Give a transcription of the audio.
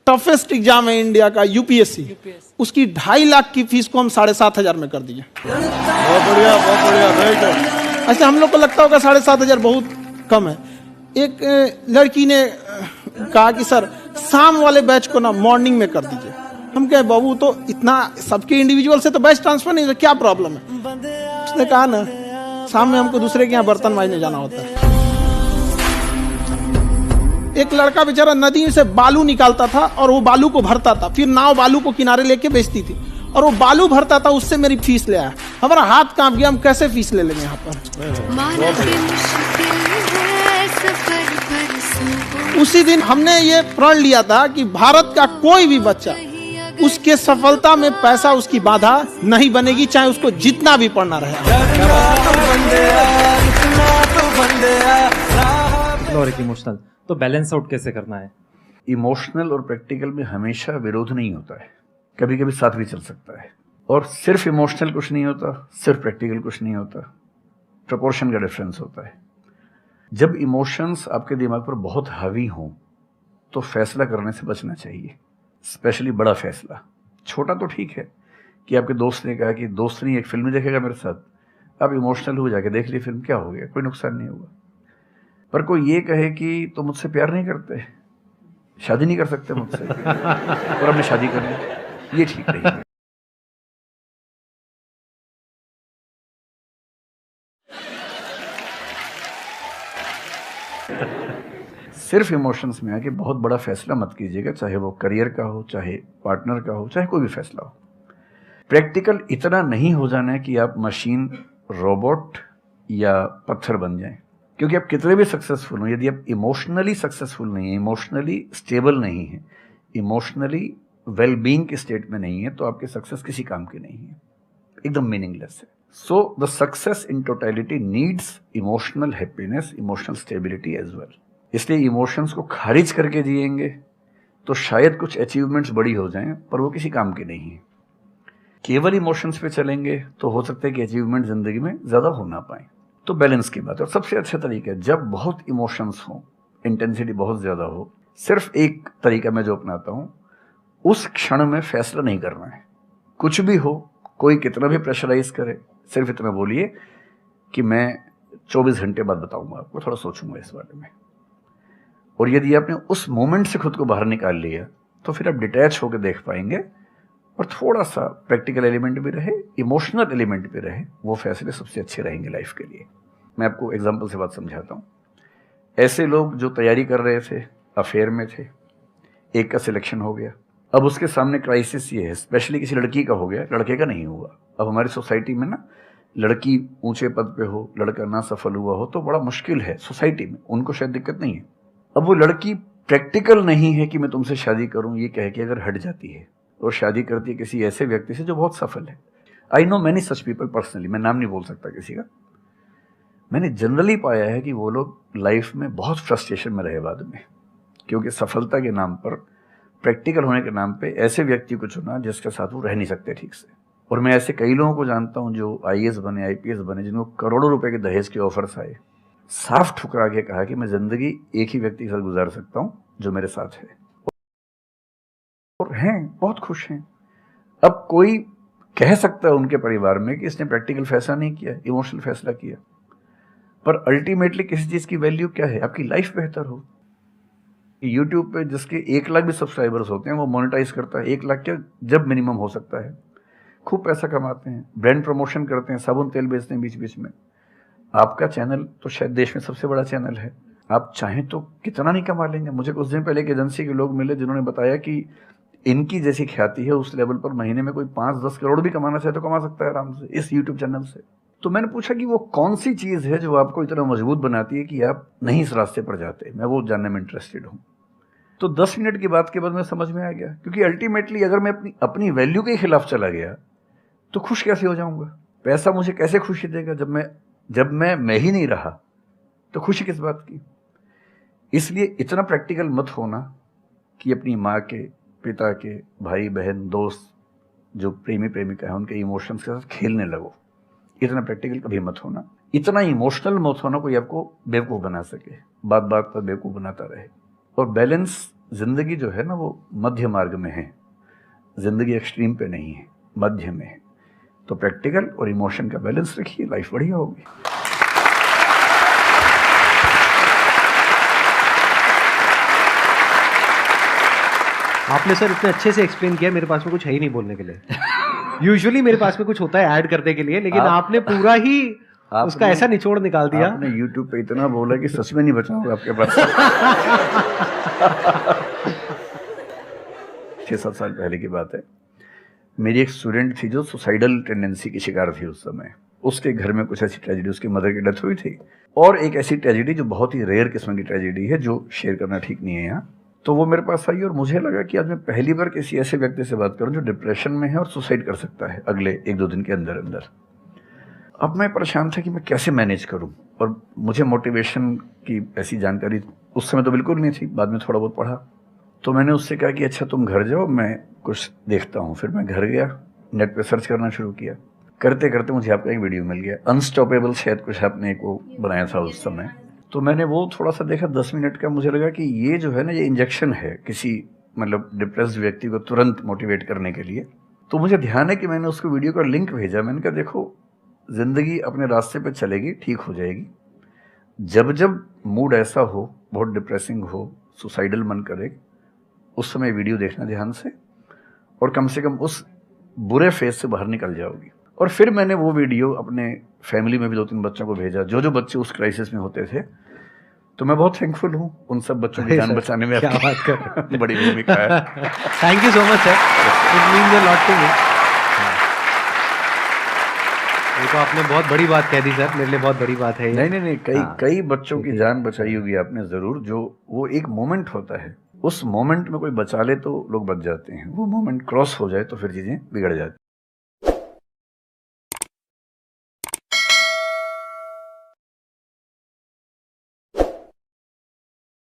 Toughest exam है India का, UPSC, उसकी 2.5 लाख की फीस को हम 7,500 में कर दिए। बहुत बढ़िया, बहुत बढ़िया, वेरी गुड। ऐसे हम लोग को लगता होगा 7,500 बहुत कम है। एक लड़की ने कहा कि सर शाम वाले बैच को ना मॉर्निंग में कर दीजिए। हम कहे बाबू तो इतना सबके इंडिविजुअल से तो बैच ट्रांसफर नहीं, क्या प्रॉब्लम है? उसने कहा ना शाम में हमको दूसरे के यहाँ बर्तन मांजने जाना होता है। एक लड़का बेचारा नदी से बालू निकालता था और वो बालू को भरता था, फिर नाव बालू को किनारे लेके बेचती थी और वो बालू भरता था, उससे मेरी फीस ले आया। हमारा हाथ कांप गया, हम कैसे फीस ले लेंगे यहाँ पर। उसी दिन हमने ये प्रण लिया था कि भारत का कोई भी बच्चा उसके सफलता में पैसा उसकी बाधा नहीं बनेगी, चाहे उसको जितना भी पढ़ना रहे। और एक इमोशनल, तो बैलेंस आउट कैसे करना है? इमोशनल और प्रैक्टिकल में हमेशा विरोध नहीं होता है, कभी कभी साथ भी चल सकता है। और सिर्फ इमोशनल कुछ नहीं होता, सिर्फ प्रैक्टिकल कुछ नहीं होता, प्रोपोर्शन का डिफरेंस होता है। जब इमोशंस आपके दिमाग पर बहुत हावी हों तो फैसला करने से बचना चाहिए, स्पेशली बड़ा फैसला। छोटा तो ठीक है कि आपके दोस्त ने कहा कि दोस्त नहीं एक फिल्म देखेगा मेरे साथ, आप इमोशनल हो जाके देख ली फिल्म, क्या हो गया, कोई नुकसान नहीं होगा। पर कोई ये कहे कि तो मुझसे प्यार नहीं करते, शादी नहीं कर सकते मुझसे और हमने शादी कर ली, ये ठीक नहीं है। सिर्फ इमोशंस में आके बहुत बड़ा फैसला मत कीजिएगा, चाहे वो करियर का हो, चाहे पार्टनर का हो, चाहे कोई भी फैसला हो। प्रैक्टिकल इतना नहीं हो जाना है कि आप मशीन, रोबोट या पत्थर बन जाएं। क्योंकि आप कितने भी सक्सेसफुल हो, यदि आप इमोशनली सक्सेसफुल नहीं है, इमोशनली स्टेबल नहीं है, इमोशनली वेलबींग के स्टेट में नहीं है, तो आपकी सक्सेस किसी काम की नहीं है, एकदम मीनिंगलेस है। So the success in totality needs emotional happiness, emotional stability as well. इसलिए इमोशंस को खारिज करके जिएंगे तो शायद कुछ अचीवमेंट्स बड़ी हो जाएं, पर वो किसी काम की नहीं है। केवल इमोशंस पे चलेंगे तो हो सकता है कि अचीवमेंट जिंदगी में ज्यादा हो ना पाए। तो बैलेंस की बात है। और सबसे अच्छा तरीका है, जब बहुत इमोशंस हो, इंटेंसिटी बहुत ज्यादा हो, सिर्फ एक तरीका मैं जो अपनाता हूं, उस क्षण में फैसला नहीं करना है। कुछ भी हो, कोई कितना भी प्रेशराइज करे, सिर्फ इतना बोलिए कि मैं 24 घंटे बाद बताऊंगा आपको, थोड़ा सोचूंगा इस बारे में। और यदि आपने उस मोमेंट से खुद को बाहर निकाल लिया तो फिर आप डिटैच होकर देख पाएंगे और थोड़ा सा प्रैक्टिकल एलिमेंट भी रहे, इमोशनल एलिमेंट भी रहे, वो फैसले सबसे अच्छे रहेंगे लाइफ के लिए। मैं आपको एग्जांपल से बात समझाता हूँ। ऐसे लोग जो तैयारी कर रहे थे, अफेयर में थे, एक का सिलेक्शन हो गया, अब उसके सामने क्राइसिस ये है, स्पेशली किसी लड़की का हो गया, लड़के का नहीं हुआ। अब हमारी सोसाइटी में ना, लड़की ऊंचे पद पे हो, लड़का ना सफल हुआ हो तो बड़ा मुश्किल है सोसाइटी में, उनको शायद दिक्कत नहीं है। अब वो लड़की प्रैक्टिकल नहीं है कि मैं तुमसे शादी करूं, ये कह के अगर हट जाती है और शादी करती है किसी ऐसे व्यक्ति से जो बहुत सफल है। I know many such people personally, मैं नाम नहीं बोल सकता किसी का। मैंने जनरली पाया है कि वो लोग लाइफ में बहुत फ्रस्ट्रेशन में रहे बाद में, क्योंकि सफलता के नाम पर, प्रैक्टिकल होने के नाम पे ऐसे व्यक्ति को चुना जिसके साथ वो रह नहीं सकते ठीक से। और मैं ऐसे कई लोगों को जानता हूं जो IAS बने, IPS बने, जिनको करोड़ों रुपए के दहेज के ऑफर्स आए, साफ ठुकरा के कहा कि मैं जिंदगी एक ही व्यक्ति के साथ गुजार सकता हूं जो मेरे साथ है, और हैं बहुत खुश हैं। अब कोई कह सकता है उनके परिवार में कि इसने प्रैक्टिकल फैसला नहीं किया, इमोशनल फैसला किया, पर अल्टीमेटली किसी चीज की वैल्यू क्या है? आपकी लाइफ बेहतर हो। यूट्यूब पे जिसके 1 लाख भी सब्सक्राइबर्स होते हैं वो मोनेटाइज करता है, 1 लाख क्या जब मिनिमम हो सकता है, खूब पैसा कमाते हैं, ब्रांड प्रमोशन करते हैं, साबुन तेल बेचते हैं बीच बीच में। आपका चैनल तो शायद देश में सबसे बड़ा चैनल है, आप चाहें तो कितना नहीं कमा लेंगे। मुझे कुछ दिन पहले एक एजेंसी के लोग मिले जिन्होंने बताया कि इनकी जैसी ख्याति है उस लेवल पर महीने में कोई 5-10 करोड़ भी कमाना चाहे तो कमा सकता है आराम से इस यूट्यूब चैनल से। तो मैंने पूछा कि वो कौन सी चीज है जो आपको इतना मजबूत बनाती है कि आप नहीं इस रास्ते पर जाते। मैं वो जानने में इंटरेस्टेड हूँ। तो 10 मिनट की बात के बाद मैं समझ में आ गया, क्योंकि अल्टीमेटली अगर मैं अपनी वैल्यू के खिलाफ चला गया तो खुश कैसे हो जाऊंगा? पैसा मुझे कैसे खुशी देगा जब मैं ही नहीं रहा, तो खुशी किस बात की? इसलिए इतना प्रैक्टिकल मत होना कि अपनी माँ के, पिता के, भाई बहन, दोस्त जो प्रेमी प्रेमिका है उनके इमोशंस के साथ खेलने लगो। इतना प्रैक्टिकल कभी मत होना, इतना इमोशनल मत होना कोई आपको बेवकूफ़ बना सके, बात बात पर बेवकूफ़ बनाता रहे। और बैलेंस जिंदगी जो है ना वो मध्य मार्ग में है, जिंदगी एक्सट्रीम पे नहीं है, मध्य में है। तो प्रैक्टिकल और इमोशन का बैलेंस रखिए, लाइफ बढ़िया होगी। आपने सर इतने अच्छे से एक्सप्लेन किया, मेरे पास में कुछ है ही नहीं बोलने के लिए। यूजुअली मेरे पास में कुछ होता है ऐड करने के लिए, लेकिन आपने पूरा ही उसका ऐसा निचोड़ निकाल दिया। आपने YouTube पे इतना बोला कि सच में नहीं बचा होगा आपके पास। 6-7 साल पहले की बात है, मेरी एक स्टूडेंट थी जो सुसाइडल टेंडेंसी की शिकार थी उस समय। उसके घर में कुछ ऐसी ट्रेजेडी, उसकी मदर की डेथ हुई थी, और एक ऐसी ट्रेजेडी जो बहुत ही रेयर किस्म की ट्रेजेडी है, जो शेयर करना ठीक नहीं है यहाँ। तो वो मेरे पास आई और मुझे लगा कि आज मैं पहली बार किसी ऐसे व्यक्ति से बात करूं जो डिप्रेशन में है और सुसाइड कर सकता है अगले 1-2 दिन के अंदर अंदर। अब मैं परेशान था कि मैं कैसे मैनेज करूं, और मुझे मोटिवेशन की ऐसी जानकारी उस समय तो बिल्कुल नहीं थी, बाद में थोड़ा बहुत पढ़ा। तो मैंने उससे कहा कि अच्छा तुम घर जाओ, मैं कुछ देखता हूँ। फिर मैं घर गया, नेट पे सर्च करना शुरू किया। करते करते मुझे आपका एक वीडियो मिल गया, अनस्टॉपेबल शायद कुछ आपने एक वो बनाया था उस समय। तो मैंने वो थोड़ा सा देखा 10 मिनट का। मुझे लगा कि ये जो है ना, ये इंजेक्शन है किसी मतलब डिप्रेस्ड व्यक्ति को तुरंत मोटिवेट करने के लिए। तो मुझे ध्यान है कि मैंने उसको वीडियो का लिंक भेजा। मैंने कहा देखो, जिंदगी अपने रास्ते पे चलेगी, ठीक हो जाएगी। जब जब मूड ऐसा हो, बहुत डिप्रेसिंग हो, सुसाइडल मन करे, उस समय वीडियो देखना ध्यान से, और कम से कम उस बुरे फेज से बाहर निकल जाओगी। और फिर मैंने वो वीडियो अपने फैमिली में भी 2-3 बच्चों को भेजा, जो बच्चे उस क्राइसिस में होते थे। तो मैं बहुत थैंकफुल हूँ उन सब बच्चों की जान बचाने में क्या बात कर बड़ी भूमिका है। Thank you so much sir, it means a lot to me. ये तो आपने बहुत बड़ी बात कह दी सर, मेरे लिए बहुत बड़ी बात है ये। नहीं, कई बच्चों की जान बचाई होगी आपने जरूर। जो वो एक मोमेंट होता है, उस मोमेंट में कोई बचा ले तो लोग बच जाते हैं, वो मोमेंट क्रॉस हो जाए तो फिर चीजें बिगड़ जाती हैं।